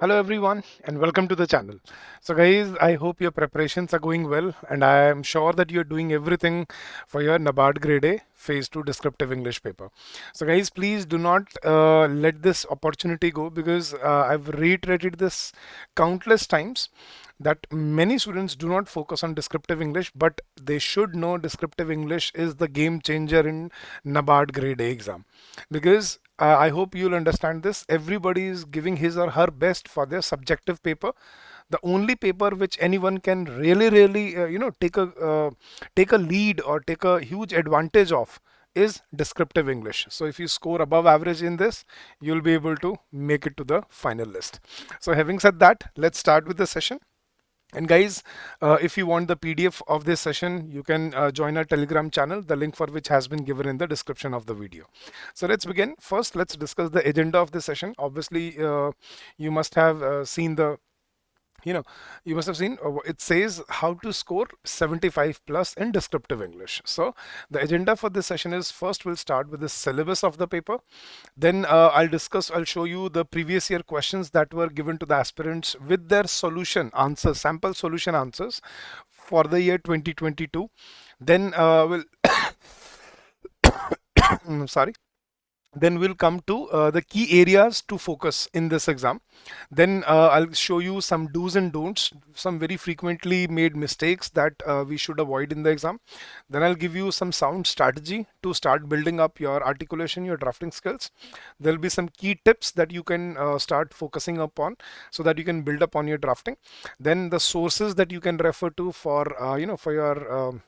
Hello everyone and welcome to the channel. So guys, I hope your preparations are going well and I am sure that you're doing everything for your NABARD grade A phase 2 descriptive English paper. So guys, please do not let this opportunity go because I've reiterated this countless times that many students do not focus on descriptive English, but they should know descriptive English is the game changer in NABARD grade A exam. Because I hope you'll understand this. Everybody is giving his or her best for their subjective paper. The only paper which anyone can really, take a lead or take a huge advantage of is descriptive English. So if you score above average in this, you'll be able to make it to the final list. So having said that, let's start with the session. And guys, if you want the PDF of this session, you can join our Telegram channel, the link for which has been given in the description of the video. So let's begin. First, let's discuss the agenda of this session. Obviously, you must have seen the you must have seen it says how to score 75 plus in descriptive English. So the agenda for this session is, first we'll start with the syllabus of the paper. Then I'll show you the previous year questions that were given to the aspirants with their solution answers, sample solution answers for the year 2022. Then we'll sorry. Then we'll come to the key areas to focus in this exam. Then I'll show you some do's and don'ts, some very frequently made mistakes that we should avoid in the exam. Then I'll give you some sound strategy to start building up your articulation, your drafting skills. There'll be some key tips that you can start focusing upon so that you can build up on your drafting. Then the sources that you can refer to for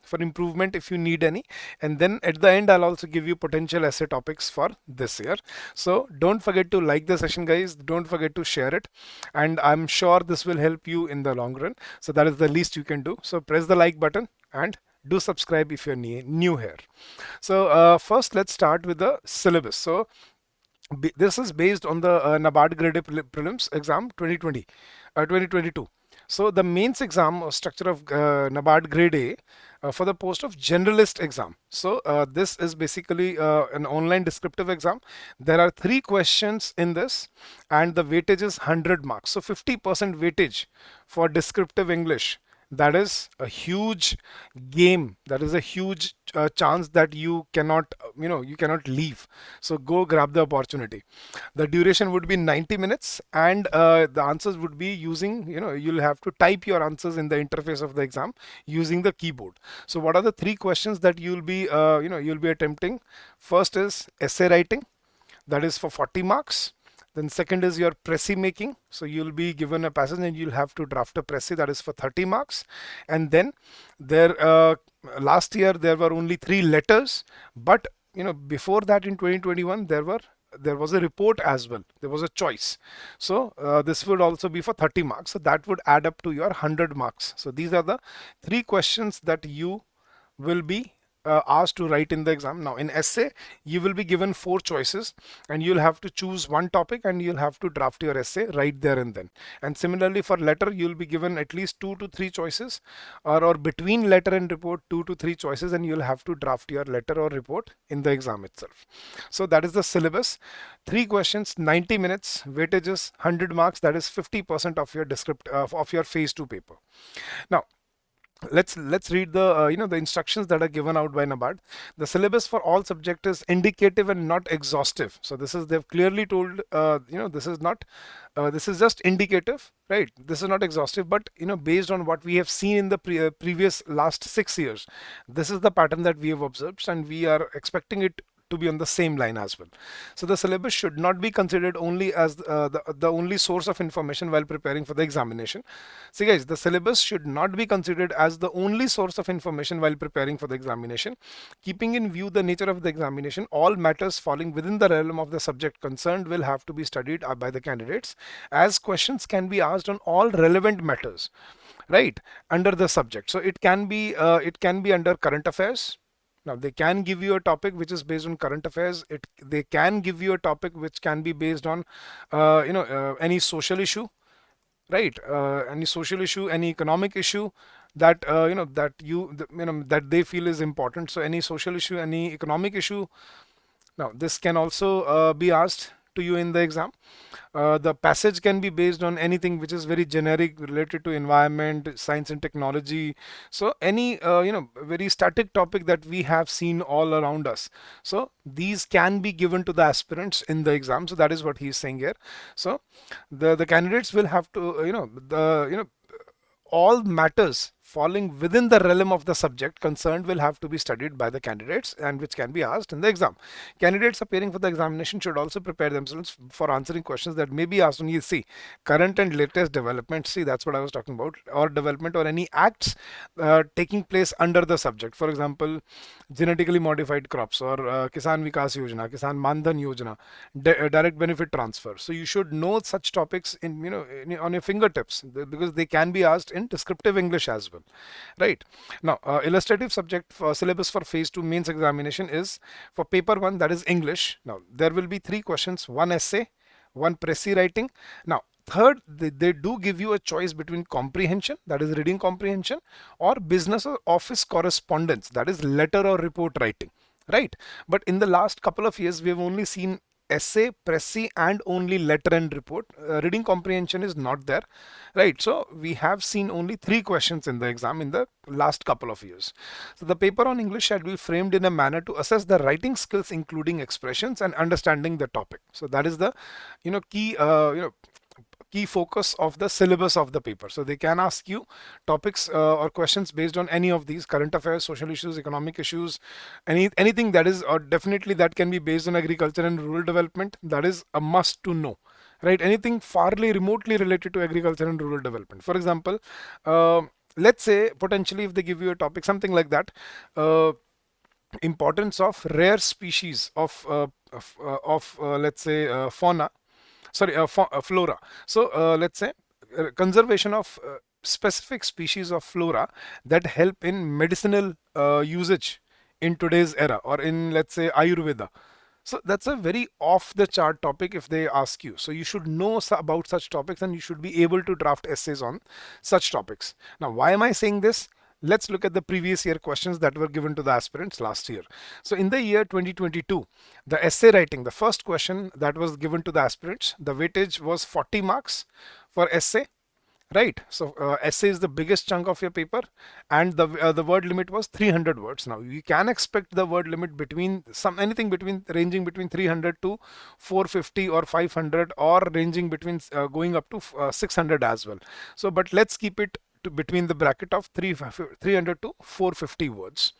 for improvement if you need any. And then at the end, I'll also give you potential essay topics for this year. So don't forget to like the session, guys. Don't forget to share it, and I'm sure this will help you in the long run. So that is the least you can do. So press the like button and do subscribe if you're new here. So first, let's start with the syllabus. So this is based on the NABARD grade A prelims exam 2022. So the mains exam structure of NABARD grade A for the post of generalist exam. So this is basically an online descriptive exam. There are 3 questions in this and the weightage is 100 marks. So 50% weightage for descriptive English. That is a huge game. That is a huge chance that you cannot leave. So go grab the opportunity. The duration would be 90 minutes and the answers would be using, you'll have to type your answers in the interface of the exam using the keyboard. So what are the 3 questions that you'll be attempting? First is essay writing, that is for 40 marks. Then second is your Pressy making. So you'll be given a passage and you'll have to draft a Pressy, that is for 30 marks. And then last year there were only 3 letters, but before that in 2021 there was a report as well. There was a choice. So this would also be for 30 marks. So that would add up to your 100 marks. So these are the 3 questions that you will be asked to write in the exam. Now in essay, you will be given 4 choices and you'll have to choose one topic and you'll have to draft your essay right there and then. And similarly for letter, you'll be given at least 2 to 3 choices, or between letter and report 2 to 3 choices, and you'll have to draft your letter or report in the exam itself. So that is the syllabus. 3 questions, 90 minutes, weightage is 100 marks, that is 50% of your of your phase 2 paper. Now let's read the the instructions that are given out by NABARD. The syllabus for all subjects is indicative and not exhaustive. So this is, they've clearly told this is not this is just indicative, right? This is not exhaustive, but based on what we have seen in the previous last 6 years, this is the pattern that we have observed and we are expecting it to be on the same line as well. So the syllabus should not be considered only as the only source of information while preparing for the examination. See guys, the syllabus should not be considered as the only source of information while preparing for the examination. Keeping in view the nature of the examination, all matters falling within the realm of the subject concerned will have to be studied by the candidates, as questions can be asked on all relevant matters, right, under the subject. So it can be under current affairs. Now they can give you a topic which is based on current affairs. They can give you a topic which can be based on any social issue, right? Any social issue, any economic issue that that they feel is important. So any social issue, any economic issue. Now this can also be asked to you in the exam. The passage can be based on anything which is very generic related to environment, science and technology. So any very static topic that we have seen all around us. So these can be given to the aspirants in the exam. So that is what he is saying here. So the candidates will have to all matters falling within the realm of the subject concerned will have to be studied by the candidates and which can be asked in the exam. Candidates appearing for the examination should also prepare themselves for answering questions that may be asked on you see current and latest developments. See, that's what I was talking about, or development or any acts taking place under the subject. For example, genetically modified crops or Kisan Vikas Yojana, Kisan Mandhan Yojana, direct benefit transfer. So you should know such topics on your fingertips because they can be asked in descriptive English as well. Right. Now, illustrative subject for syllabus for phase 2 mains examination is for paper 1, that is English. Now, there will be 3 questions, 1 essay, 1 Pressy Writing. Now, third, they do give you a choice between comprehension, that is reading comprehension, or business or office correspondence, that is letter or report writing. Right. But in the last couple of years, we have only seen essay, Pressy, and only letter and report. Reading comprehension is not there, right? So we have seen only 3 questions in the exam in the last couple of years. So the paper on English shall be framed in a manner to assess the writing skills, including expressions and understanding the topic. So that is the key focus of the syllabus of the paper. So they can ask you topics or questions based on any of these: current affairs, social issues, economic issues, anything that is, or definitely that can be based on agriculture and rural development. That is a must to know, right? Anything farly remotely related to agriculture and rural development. For example, let's say potentially if they give you a topic, something like that, importance of rare species of let's say flora. So let's say conservation of specific species of flora that help in medicinal usage in today's era, or in, let's say, Ayurveda. So that's a very off the chart topic if they ask you. So you should know about such topics and you should be able to draft essays on such topics. Now, why am I saying this? Let's look at the previous year questions that were given to the aspirants last year. So in the year 2022, the essay writing, the first question that was given to the aspirants, the weightage was 40 marks for essay. Right. So essay is the biggest chunk of your paper, and the word limit was 300 words. Now you can expect the word limit between anything between ranging between 300 to 450 or 500, or ranging between going up to 600 as well. So but let's keep it to between the bracket of 300 to 450 words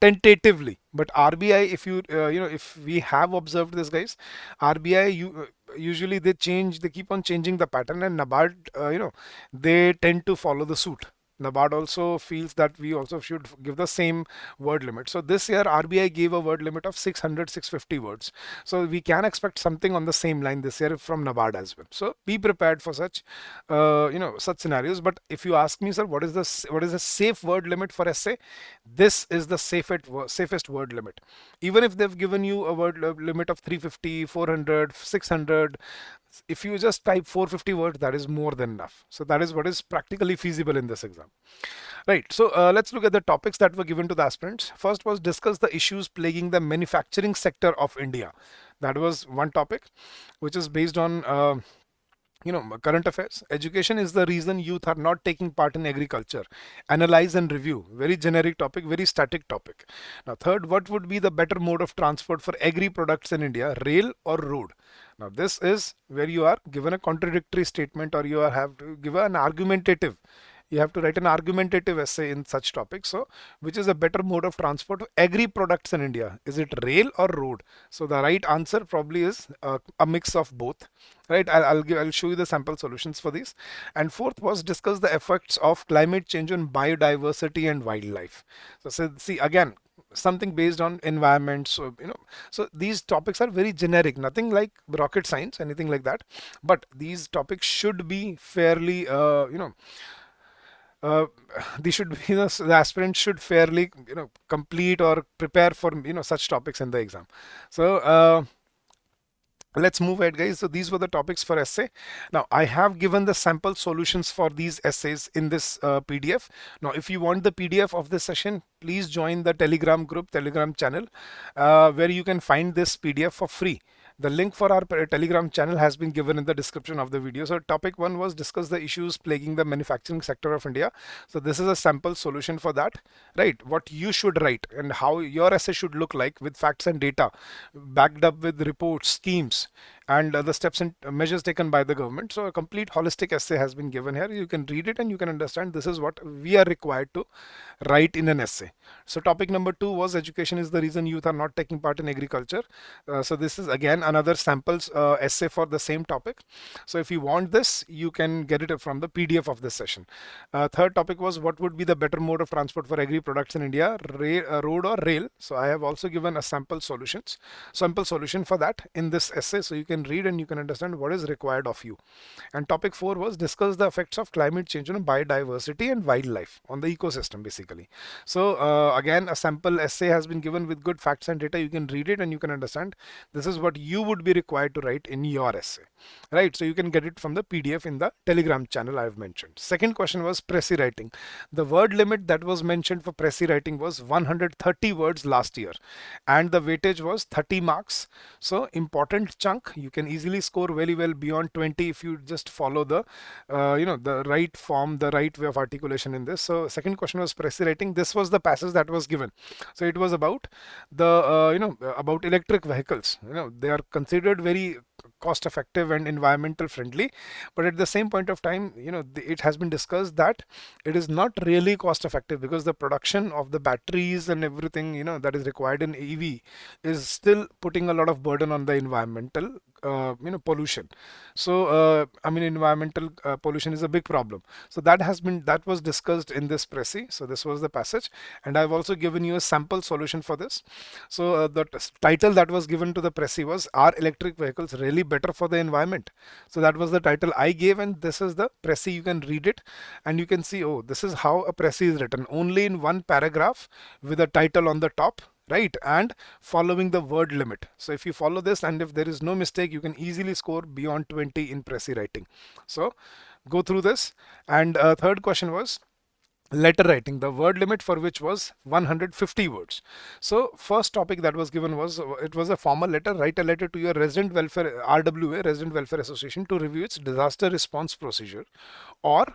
tentatively. But RBI, if you if we have observed this, guys, RBI usually they keep on changing the pattern, and NABARD they tend to follow the suit. NABARD also feels that we also should give the same word limit. So this year RBI gave a word limit of 650 words. So we can expect something on the same line this year from NABARD as well. So be prepared for such such scenarios. But if you ask me, sir, what is the safe word limit for essay? This is the safest word limit. Even if they've given you a word limit of 350, 400, 600, if you just type 450 words, that is more than enough. So that is what is practically feasible in this exam. Right. So let's look at the topics that were given to the aspirants. First was discuss the issues plaguing the manufacturing sector of India. That was one topic, which is based on current affairs. Education is the reason youth are not taking part in agriculture. Analyze and review. Very generic topic, very static topic. Now, third, what would be the better mode of transport for agri products in India, rail or road? Now, this is where you are given a contradictory statement, or you have to give an argumentative. You have to write an argumentative essay in such topics. So, which is a better mode of transport for agri products in India? Is it rail or road? So, the right answer probably is a mix of both. Right? I'll show you the sample solutions for these. And fourth was discuss the effects of climate change on biodiversity and wildlife. So see again, something based on environment. So so these topics are very generic, nothing like rocket science, anything like that. But these topics should be fairly these should be the aspirant should fairly complete or prepare for such topics in the exam. So let's move ahead, guys. So these were the topics for essay. Now I have given the sample solutions for these essays in this PDF. Now if you want the PDF of this session, please join the Telegram channel where you can find this PDF for free. The link for our Telegram channel has been given in the description of the video. So topic 1 was discuss the issues plaguing the manufacturing sector of India. So this is a sample solution for that, right? What you should write and how your essay should look like with facts and data backed up with reports, schemes, and the steps and measures taken by the government. So a complete holistic essay has been given here. You can read it and you can understand this is what we are required to write in an essay. So topic number 2 was education is the reason youth are not taking part in agriculture. So this is again another samples essay for the same topic. So if you want this, you can get it from the PDF of this session. Third topic was what would be the better mode of transport for agri products in India, road or rail. So I have also given a sample solution for that in this essay. So you can read and you can understand what is required of you. And topic 4 was discuss the effects of climate change on biodiversity and wildlife on the ecosystem basically. So again a sample essay has been given with good facts and data. You can read it and you can understand this is what you would be required to write in your essay, right? So you can get it from the PDF in the Telegram channel I have mentioned. Second question was Pressy Writing. The word limit that was mentioned for Pressy Writing was 130 words last year and the weightage was 30 marks. So important chunk. You can easily score very well beyond 20 if you just follow the the right form, the right way of articulation in this. So second question was Pressy Writing. This was the passage that was given. So it was about the about electric vehicles. They are considered very cost effective and environmental friendly, but at the same point of time it has been discussed that it is not really cost effective because the production of the batteries and everything that is required in EV is still putting a lot of burden on the environmental pollution. So I mean environmental pollution is a big problem. So that was discussed in this Pressy. So this was the passage and I've also given you a sample solution for this. So the title that was given to the Pressy was Are Electric Vehicles Really Better for the Environment? So that was the title I gave and this is the Pressy. You can read it and you can see, oh, this is how a Pressy is written, only in one paragraph with a title on the top, right, and following the word limit. So if you follow this and if there is no mistake, you can easily score beyond 20 in Pressy Writing. So go through this. And third question was letter writing, the word limit for which was 150 words. So first topic that was given was it was a formal letter. Write a letter to your resident welfare RWA, Resident Welfare Association, to review its disaster response procedure. Or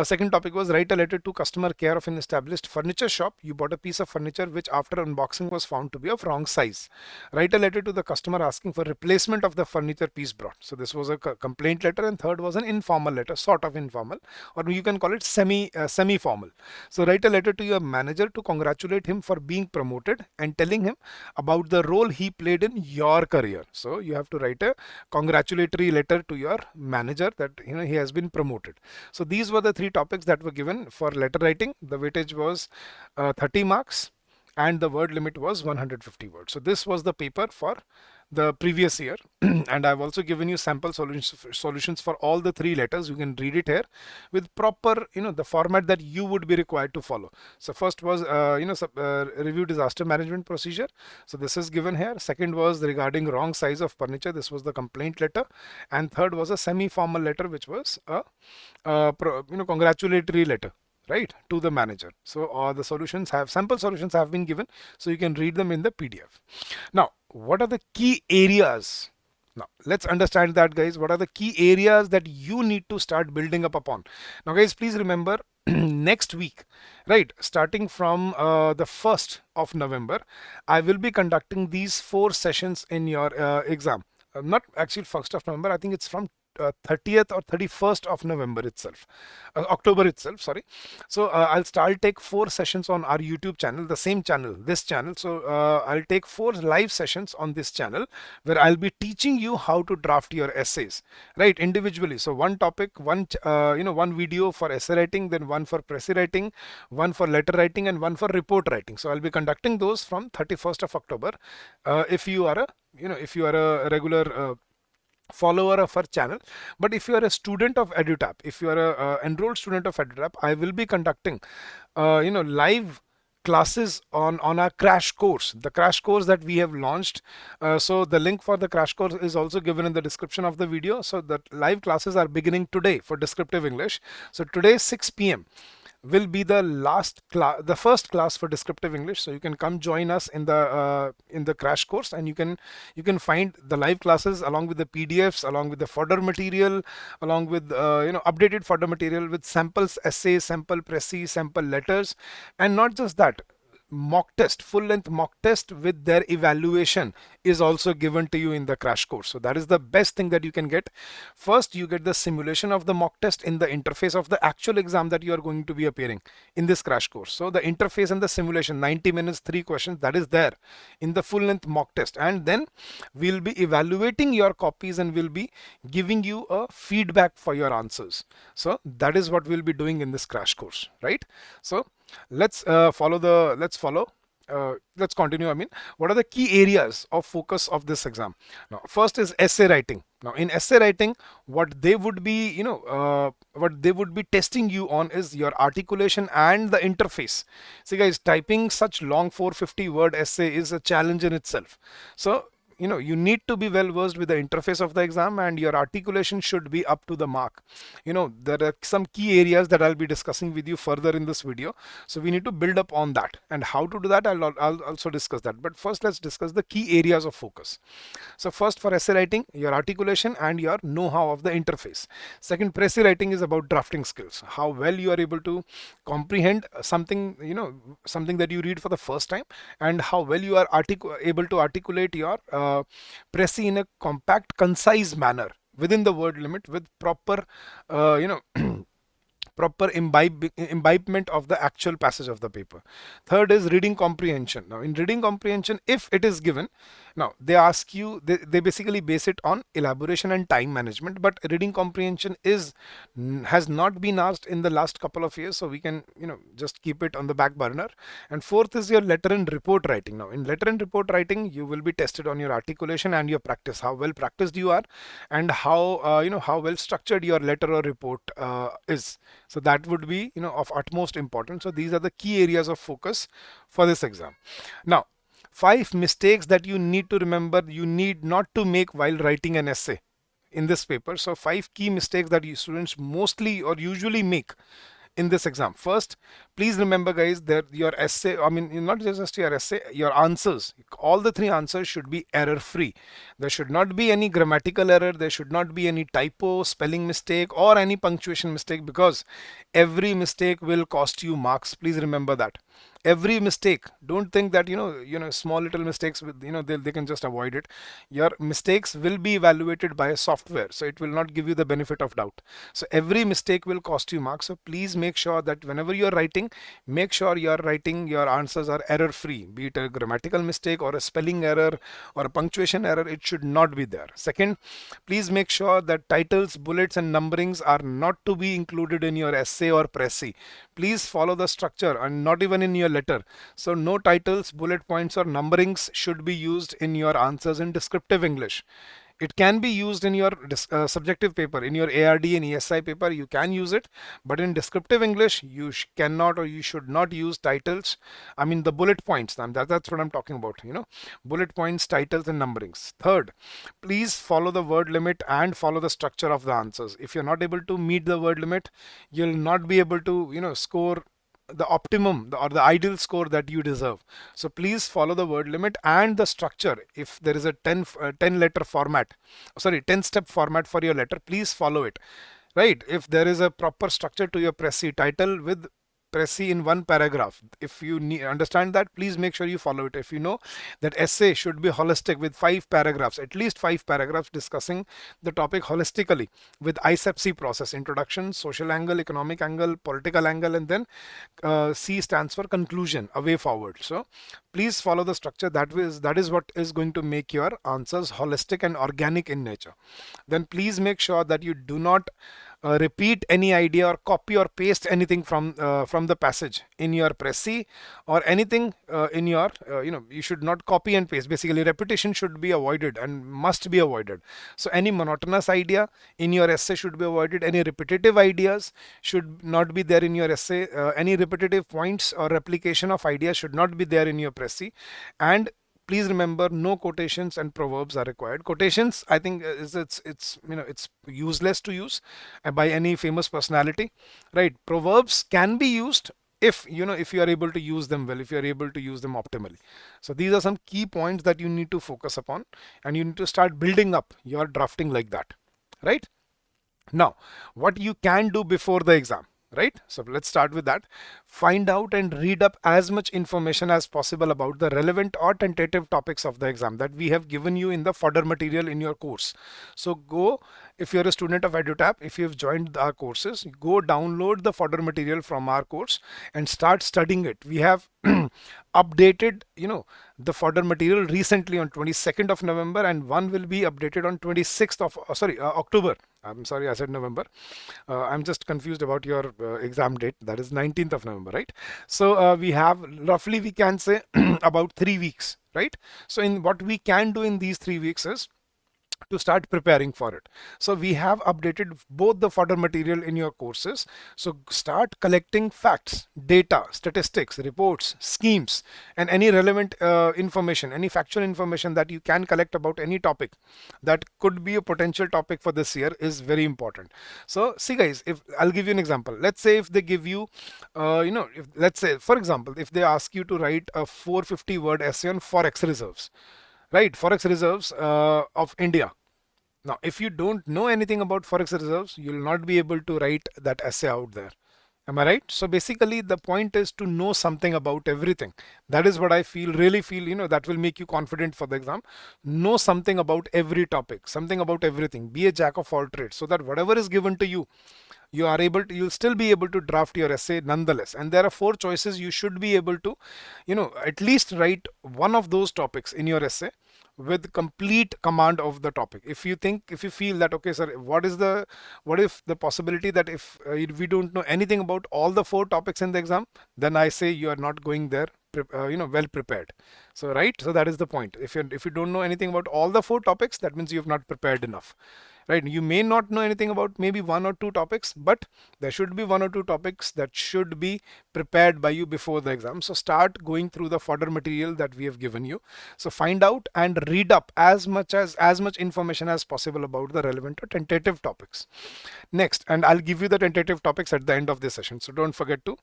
second topic was write a letter to customer care of an established furniture shop. You bought a piece of furniture which after unboxing was found to be of wrong size. Write a letter to the customer asking for replacement of the furniture piece brought. So this was a complaint letter. And third was an informal letter, sort of informal, or you can call it semi-formal. So write a letter to your manager to congratulate him for being promoted and telling him about the role he played in your career. So you have to write a congratulatory letter to your manager that he has been promoted. So these were the three topics that were given for letter writing. The weightage was 30 marks and the word limit was 150 words. So this was the paper for the previous year and I've also given you sample solutions for all the three letters. You can read it here with proper the format that you would be required to follow. So first was review disaster management procedure. So this is given here. Second was regarding wrong size of furniture. This was the complaint letter. And third was a semi-formal letter which was a congratulatory letter, right, to the manager. So all the sample solutions have been given, so you can read them in the PDF. Now what are the key areas? Now let's understand that, guys. What are the key areas that you need to start building up upon? Now guys, please remember next week, right, starting from the 1st of November, I will be conducting these 4 sessions in your exam. Not actually 1st of November, I think it's from 30th or 31st of November itself, October itself, sorry. So I'll take 4 sessions on our YouTube channel, the same channel, this channel. So I'll take 4 live sessions on this channel where I'll be teaching you how to draft your essays, right, individually. So one topic, one video for essay writing, then one for Pressy writing, one for letter writing, and one for report writing. So I'll be conducting those from 31st of October. If you are a regular follower of our channel. But if you are a student of EduTap, if you are a enrolled student of EduTap, I will be conducting live classes on our crash course, the crash course that we have launched. So the link for the crash course is also given in the description of the video. So the live classes are beginning today for descriptive English. So today 6 p.m. will be the last class, the first class for descriptive English. So you can come join us in the crash course, and you can find the live classes along with the PDFs, along with the fodder material, along with updated fodder material with samples, essays, sample Pressy, sample letters, and not just that, mock test, full length mock test with their evaluation is also given to you in the crash course. So that is the best thing that you can get. First, you get the simulation of the mock test in the interface of the actual exam that you are going to be appearing in this crash course. So the interface and the simulation, 90 minutes, 3 questions, that is there in the full length mock test. And then we'll be evaluating your copies and we'll be giving you a feedback for your answers. So that is what we'll be doing in this crash course, right? So let's let's continue. I mean, what are the key areas of focus of this exam? Now, first is essay writing. Now, in essay writing, what they would be, what they would be testing you on is your articulation and the interface. See, guys, typing such long 450 word essay is a challenge in itself. So you need to be well versed with the interface of the exam, and your articulation should be up to the mark. There are some key areas that I'll be discussing with you further in this video, so we need to build up on that, and how to do that I'll also discuss that. But first, let's discuss the key areas of focus. So first, for essay writing, your articulation and your know-how of the interface. Second, Pressy writing is about drafting skills, how well you are able to comprehend something, something that you read for the first time, and how well you are able to articulate your Pressy in a compact, concise manner within the word limit with proper, proper imbibement of the actual passage of the paper. Third is reading comprehension. Now, in reading comprehension, if it is given, now they ask you, they basically base it on elaboration and time management, but reading comprehension has not been asked in the last couple of years, so we can just keep it on the back burner. And fourth is your letter and report writing. Now, in letter and report writing, you will be tested on your articulation and your practice, how well practiced you are, and how how well structured your letter or report is. So that would be of utmost importance. So these are the key areas of focus for this exam. Now, 5 mistakes that you need to remember, you need not to make while writing an essay in this paper. So 5 key mistakes that you students mostly or usually make in this exam. First, please remember, guys, that your essay, I mean, not just your essay, your answers, all the 3 answers should be error free. There should not be any grammatical error, there should not be any typo, spelling mistake, or any punctuation mistake, because every mistake will cost you marks. Please remember that. Every mistake, don't think that small little mistakes with they can just avoid it. Your mistakes will be evaluated by a software, so it will not give you the benefit of doubt. So every mistake will cost you marks. So please make sure that whenever you are writing, make sure you are writing, your answers are error free, be it a grammatical mistake or a spelling error or a punctuation error. It should not be there. Second, please make sure that titles, bullets and numberings are not to be included in your essay or Pressy. Please follow the structure, and not even in your letter. So no titles, bullet points or numberings should be used in your answers in descriptive English. It can be used in your subjective paper, in your ARD and ESI paper, you can use it, but in descriptive English, you cannot or you should not use titles. I mean the bullet points, that's what I'm talking about, bullet points, titles and numberings. Third, please follow the word limit and follow the structure of the answers. If you're not able to meet the word limit, you'll not be able to, score the optimum or the ideal score that you deserve. So please follow the word limit and the structure. If there is a 10 letter format, sorry, 10 step format for your letter, please follow it, right? If there is a proper structure to your Pressy, title with Pressy in 1 paragraph, if you understand that, please make sure you follow it. If you know that essay should be holistic with 5 paragraphs, at least 5 paragraphs discussing the topic holistically with ISEPC process, introduction, social angle, economic angle, political angle, and then C stands for conclusion, a way forward. So please follow the structure. That is what is going to make your answers holistic and organic in nature. Then please make sure that you do not repeat any idea or copy or paste anything from the passage in your Pressy or anything in your you should not copy and paste. Basically, repetition should be avoided and must be avoided. So any monotonous idea in your essay should be avoided. Any repetitive ideas should not be there in your essay. Any repetitive points or replication of ideas should not be there in your Pressy. And please remember, no quotations and proverbs are required. Quotations, I think, it's it's useless to use by any famous personality, right? Proverbs can be used if if you are able to use them well, if you are able to use them optimally. So these are some key points that you need to focus upon, and you need to start building up your drafting like that, right? Now, what you can do before the exam, right? So let's start with that. Find out and read up as much information as possible about the relevant or tentative topics of the exam that we have given you in the fodder material in your course. So go, if you're a student of EduTap, if you've joined our courses, go download the fodder material from our course and start studying it. We have updated, the fodder material recently on 22nd of November, and one will be updated on 26th of October. I'm sorry, I said November. I'm just confused about your exam date. That is 19th of November, right? So we have roughly, we can say about 3 weeks, right? So in what we can do in these 3 weeks is to start preparing for it. So we have updated both the fodder material in your courses. So start collecting facts, data, statistics, reports, schemes, and any relevant information, any factual information that you can collect about any topic that could be a potential topic for this year is very important. So see guys, if I'll give you an example, let's say if they give you, if, let's say for example, if they ask you to write a 450 word essay on forex reserves, right? Forex reserves of India. Now, if you don't know anything about forex reserves, you will not be able to write that essay out there. Am I right? So basically, the point is to know something about everything. That is what I feel, really feel, that will make you confident for the exam. Know something about every topic, something about everything. Be a jack of all trades, so that whatever is given to you, you'll still be able to draft your essay nonetheless. And there are 4 choices. You should be able to, at least write one of those topics in your essay with complete command of the topic. If you feel that, okay sir, what if the possibility that if we don't know anything about all the 4 topics in the exam, then I say you are not going there well prepared. So right, so that is the point. If you don't know anything about all the 4 topics, that means you have not prepared enough, right? You may not know anything about maybe 1 or 2 topics, but there should be 1 or 2 topics that should be prepared by you before the exam. So start going through the fodder material that we have given you. So find out and read up as much information as possible about the relevant or tentative topics. Next, and I'll give you the tentative topics at the end of this session, so don't forget to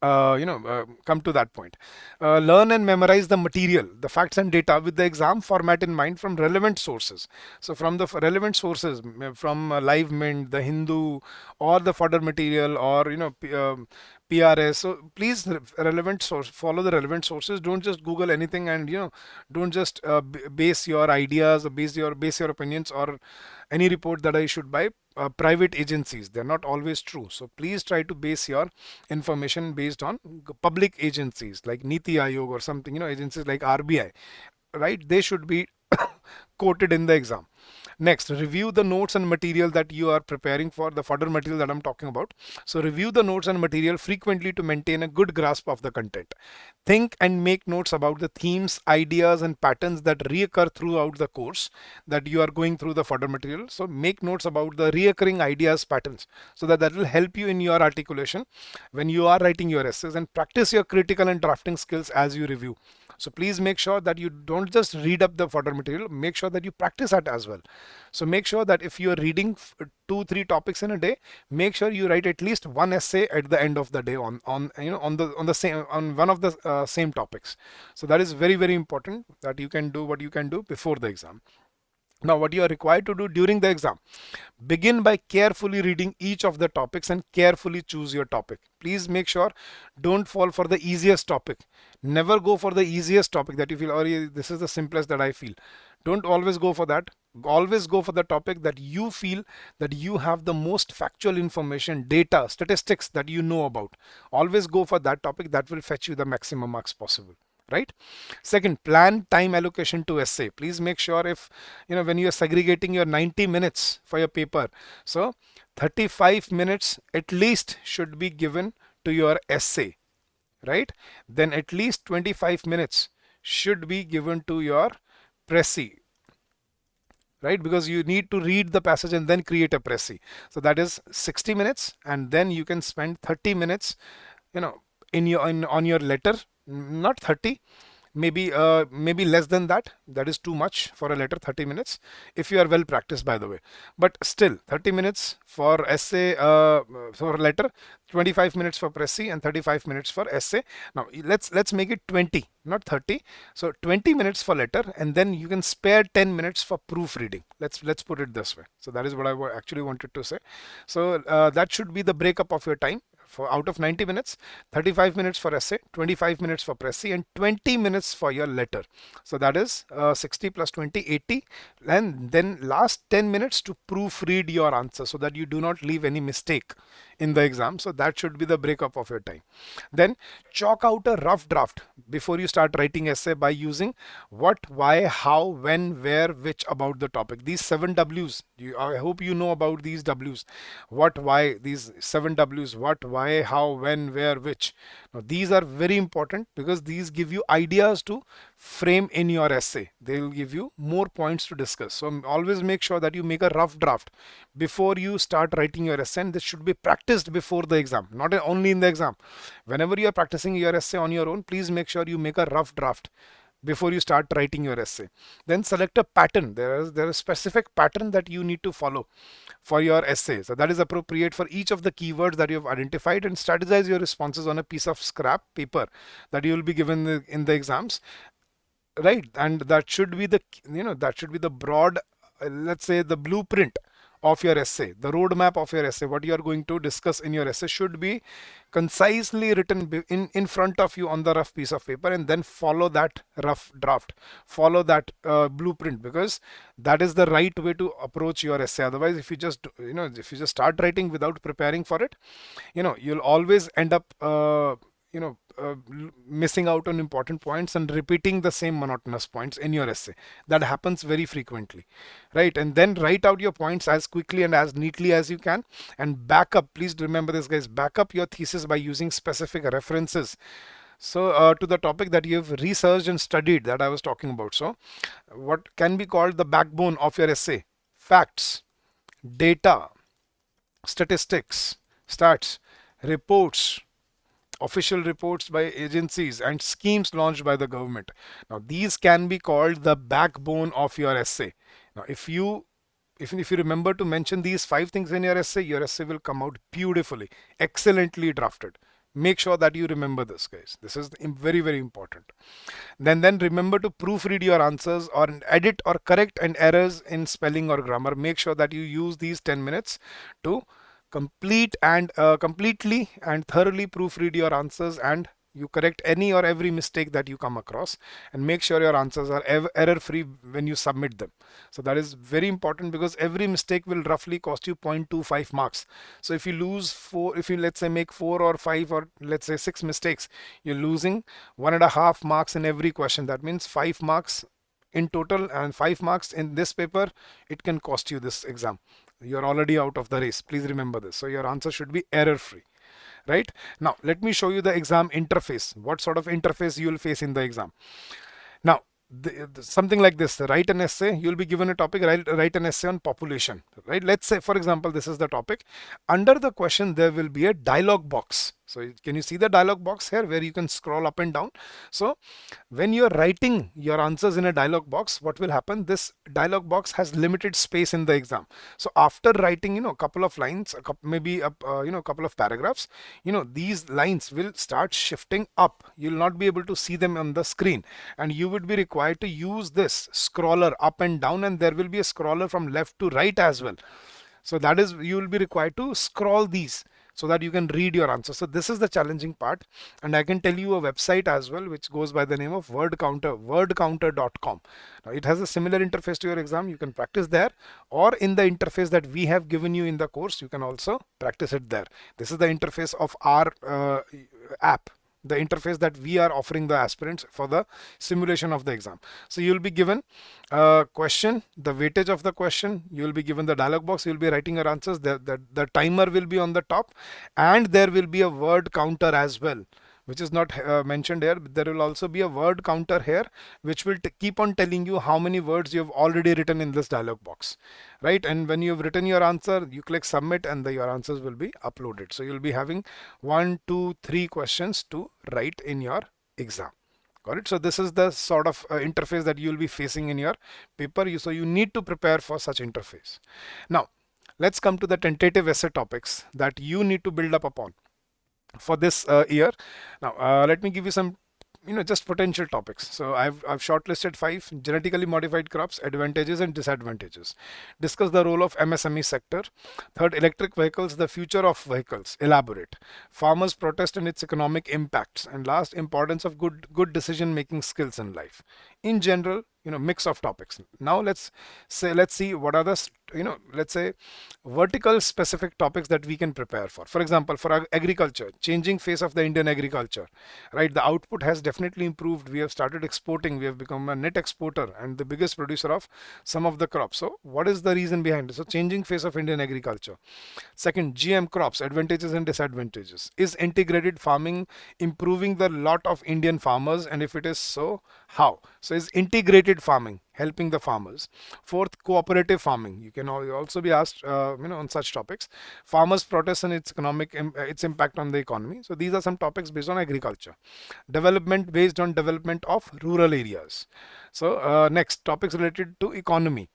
come to that point. Learn and memorize the material, the facts and data with the exam format in mind from relevant sources. So from the relevant sources, from Live Mint, the Hindu, or the fodder material, or PRS. So please, relevant source, follow the relevant sources. Don't just Google anything, and don't just base your ideas, or base your opinions, or any report that I issued by private agencies. They're not always true. So please try to base your information based on public agencies like Niti Aayog or something, agencies like RBI, right? They should be quoted in the exam. Next, review the notes and material that you are preparing for, the fodder material that I'm talking about. So review the notes and material frequently to maintain a good grasp of the content. Think and make notes about the themes, ideas, and patterns that reoccur throughout the course that you are going through the fodder material. So make notes about the reoccurring ideas, patterns, so that will help you in your articulation when you are writing your essays, and practice your critical and drafting skills as you review. So please make sure that you don't just read up the fodder material, make sure that you practice that as well. So make sure that if you are reading 2-3 topics in a day, make sure you write at least one essay at the end of the day on the same, on one of the same topics. So that is very, very important, that you can do what you can do before the exam. Now, what you are required to do during the exam: begin by carefully reading each of the topics and carefully choose your topic. Please make sure, don't fall for the easiest topic. Never go for the easiest topic that you feel, oh, this is the simplest that I feel. Don't always go for that. Always go for the topic that you feel that you have the most factual information, data, statistics that you know about. Always go for that topic. That will fetch you the maximum marks possible. Right? Second, plan time allocation to essay. Please make sure, if when you are segregating your 90 minutes for your paper, so 35 minutes at least should be given to your essay, right? Then at least 25 minutes should be given to your Pressy, right? Because you need to read the passage and then create a Pressy. So that is 60 minutes, and then you can spend 30 minutes, on your letter. Not 30, maybe less than that. That is too much for a letter, 30 minutes, if you are well practiced, by the way. But still, 30 minutes for essay, for letter, 25 minutes for Pressy, and 35 minutes for essay. Now let's make it 20, not 30. So 20 minutes for letter, and then you can spare 10 minutes for proofreading. Let's put it this way. So that is what I actually wanted to say. So that should be the breakup of your time. For out of 90 minutes, 35 minutes for essay, 25 minutes for Pressy, and 20 minutes for your letter. So that is 60 plus 20, 80. And then last 10 minutes to proofread your answer so that you do not leave any mistake in the exam. So that should be the breakup of your time. Then chalk out a rough draft before you start writing essay by using what, why, how, when, where, which about the topic. These 7 W's. I hope you know about these W's. What, why, these 7 W's. What, why, how, when, where, which. Now these are very important because these give you ideas to frame in your essay. They will give you more points to discuss. So always make sure that you make a rough draft before you start writing your essay, and this should be practiced before the exam, not only in the exam. Whenever you are practicing your essay on your own, please make sure you make a rough draft before you start writing your essay. Then select a pattern. There is a specific pattern that you need to follow for your essay. So that is appropriate for each of the keywords that you have identified, and strategize your responses on a piece of scrap paper that you will be given in the exams. Right, and that should be the that should be the broad, let's say, the blueprint of your essay, the roadmap of your essay. What you are going to discuss in your essay should be concisely written in front of you on the rough piece of paper, and then follow that rough draft, follow that blueprint, because that is the right way to approach your essay. Otherwise, if you just start writing without preparing for it, you'll always end up missing out on important points and repeating the same monotonous points in your essay. That happens very frequently, right? And then write out your points as quickly and as neatly as you can, and back up. Please remember this, guys. Back up your thesis by using specific references. So to the topic that you've researched and studied, that I was talking about. So what can be called the backbone of your essay? Facts, data, statistics, stats, reports, official reports by agencies, and schemes launched by the government. Now these can be called the backbone of your essay. Now if you remember to mention these 5 things in your essay will come out beautifully, excellently drafted. Make sure that you remember this, guys. This is very, very important. Then remember to proofread your answers, or edit or correct and errors in spelling or grammar. Make sure that you use these 10 minutes to completely and thoroughly proofread your answers, and you correct any or every mistake that you come across, and make sure your answers are error free when you submit them. So that is very important, because every mistake will roughly cost you 0.25 marks. So if you let's say make 4 or 5 or let's say 6 mistakes, you're losing 1.5 marks in every question. That means 5 marks in total, and 5 marks in this paper, it can cost you this exam. You're already out of the race. Please remember this. So your answer should be error free, right? Now let me show you the exam interface, what sort of interface you will face in the exam. Now something like this: write an essay. You'll be given a topic, write an essay on population, right? Let's say, for example, this is the topic. Under the question there will be a dialog box. So can you see the dialog box here, where you can scroll up and down? So when you're writing your answers in a dialog box, what will happen? This dialog box has limited space in the exam. So after writing a couple of lines, maybe a couple of paragraphs, these lines will start shifting up. You'll not be able to see them on the screen, and you would be required to use this scroller up and down, and there will be a scroller from left to right as well. So that is, you will be required to scroll these so that you can read your answer. So this is the challenging part, and I can tell you a website as well which goes by the name of Word Counter, wordcounter.com. Now it has a similar interface to your exam. You can practice there, or in the interface that we have given you in the course, you can also practice it there. This is the interface of our app, the interface that we are offering the aspirants for the simulation of the exam. So you will be given a question, the weightage of the question, you will be given the dialog box, you will be writing your answers, the timer will be on the top, and there will be a word counter as well, which is not mentioned here. There will also be a word counter here, which will keep on telling you how many words you have already written in this dialog box, right? And when you have written your answer, you click submit, and your answers will be uploaded. So you'll be having 1, 2, 3 questions to write in your exam. Got it? So this is the sort of interface that you will be facing in your paper. So you need to prepare for such interface. Now, let's come to the tentative essay topics that you need to build up upon for this year. Now, let me give you some, just potential topics. So I've shortlisted 5: genetically modified crops, advantages and disadvantages. Discuss the role of MSME sector. Third, electric vehicles, the future of vehicles. Elaborate. Farmers protest and its economic impacts. And last, importance of good decision making skills in life. In general, mix of topics. Now let's see what are the let's say vertical specific topics that we can prepare for. For example, for agriculture, changing face of the Indian agriculture, right? The output has definitely improved. We have started exporting. We have become a net exporter and the biggest producer of some of the crops. So what is the reason behind it? So changing face of Indian agriculture. Second, GM crops, advantages and disadvantages. Is integrated farming improving the lot of Indian farmers? And if it is so, how? So is integrated farming helping the farmers? Fourth, cooperative farming. You can also be asked, on such topics. Farmers' protest and its impact on the economy. So these are some topics based on agriculture. Development based on development of rural areas. So next, topics related to economy.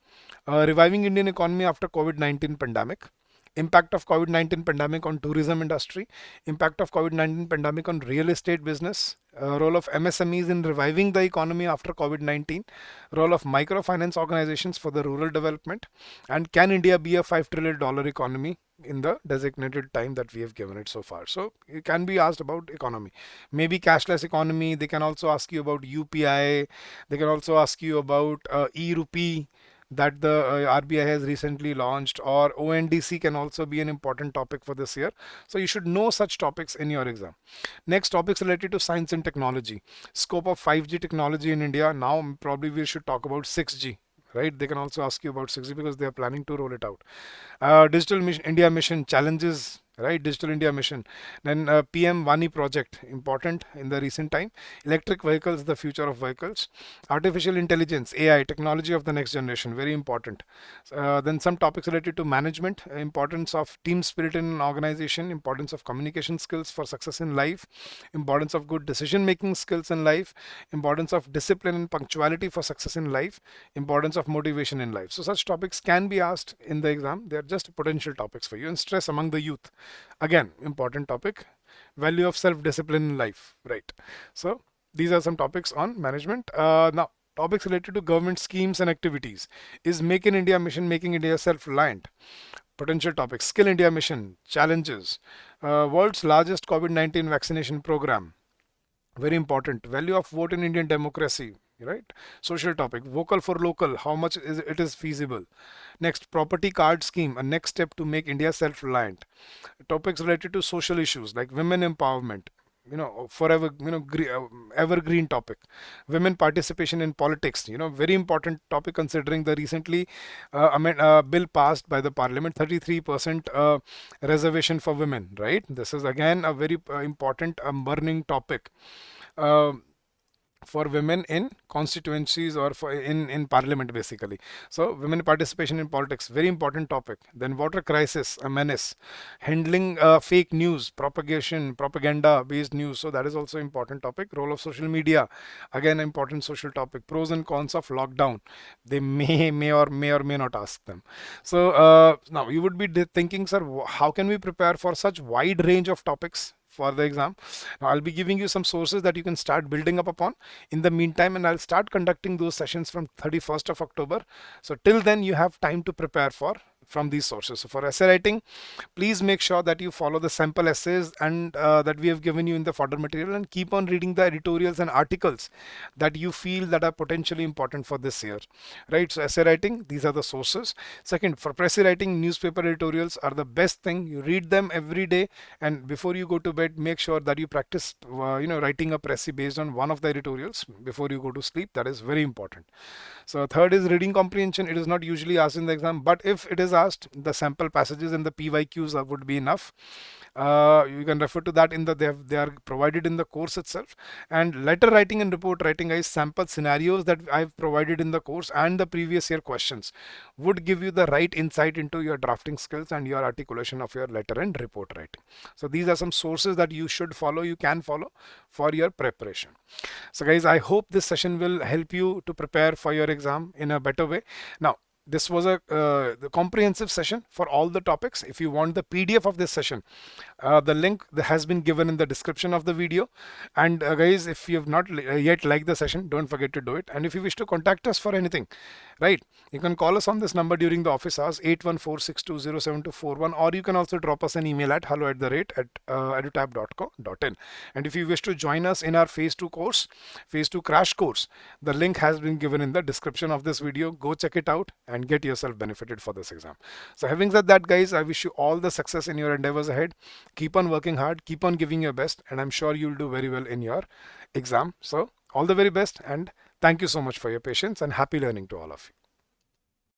Reviving Indian economy after COVID-19 pandemic. Impact of COVID-19 pandemic on tourism industry. Impact of COVID-19 pandemic on real estate business. Role of MSMEs in reviving the economy after COVID-19. Role of microfinance organizations for the rural development. And can India be a $5 trillion economy in the designated time that we have given it so far? So it can be asked about economy. Maybe cashless economy. They can also ask you about UPI. They can also ask you about e-rupee that the RBI has recently launched, or ONDC can also be an important topic for this year. So you should know such topics in your exam. Next, topics related to science and technology. Scope of 5G technology in India. Now probably we should talk about 6G. Right? They can also ask you about 6G because they are planning to roll it out. Digital India mission challenges, right? Digital India mission. Then PM Vani project, important in the recent time. Electric vehicles, the future of vehicles. Artificial intelligence, AI, technology of the next generation, very important. Then some topics related to management, importance of team spirit in an organization, importance of communication skills for success in life, importance of good decision making skills in life, importance of discipline and punctuality for success in life, importance of motivation in life. So such topics can be asked in the exam. They are just potential topics for you. And stress among the youth, again, important topic. Value of self-discipline in life, right? So these are some topics on management. Now, topics related to government schemes and activities. Is Make in India mission making India self-reliant? Potential topics. Skill India mission, challenges. World's largest COVID-19 vaccination program, very important. Value of vote in Indian democracy, right? Social topic. Vocal for local, how much is it is feasible? Next, property card scheme, a next step to make India self-reliant. Topics related to social issues like women empowerment, forever, evergreen topic. Women participation in politics, very important topic considering the recently bill passed by the parliament, 33% reservation for women, right? This is again a very important burning topic. For women in constituencies or for in parliament basically. So women participation in politics, very important topic. Then water crisis, a menace. Handling fake news, propaganda based news, so that is also important topic. Role of social media, again important social topic. Pros and cons of lockdown, they may or may not ask them. So now you would be thinking, sir, how can we prepare for such wide range of topics for the exam? Now I'll be giving you some sources that you can start building up upon in the meantime, and I'll start conducting those sessions from 31st of October. So till then you have time to prepare from these sources. So for essay writing, please make sure that you follow the sample essays and that we have given you in the fodder material, and keep on reading the editorials and articles that you feel that are potentially important for this year, right? So essay writing, these are the sources. Second, for Pressy Writing, newspaper editorials are the best thing. You read them every day, and before you go to bed, make sure that you practice writing a Pressy based on one of the editorials before you go to sleep. That is very important. So third is reading comprehension. It is not usually asked in the exam, but if it is asked, the sample passages and the PYQs would be enough. You can refer to that in the they are provided in the course itself. And letter writing and report writing, guys, sample scenarios that I've provided in the course and the previous year questions would give you the right insight into your drafting skills and your articulation of your letter and report writing. So these are some sources that you should follow, you can follow for your preparation. So guys, I hope this session will help you to prepare for your exam in a better way. Now, this was a the comprehensive session for all the topics. If you want the PDF of this session, the link that has been given in the description of the video. And guys, if you have not yet liked the session, don't forget to do it. And if you wish to contact us for anything, right, you can call us on this number during the office hours, 8146207241, or you can also drop us an email at hello@edutap.co.in. And if you wish to join us in our phase 2 course, phase 2 crash course, the link has been given in the description of this video. Go check it out and get yourself benefited for this exam. So having said that, guys, I wish you all the success in your endeavors ahead. Keep on working hard, keep on giving your best, and I'm sure you'll do very well in your exam. So all the very best, and thank you so much for your patience, and happy learning to all of you.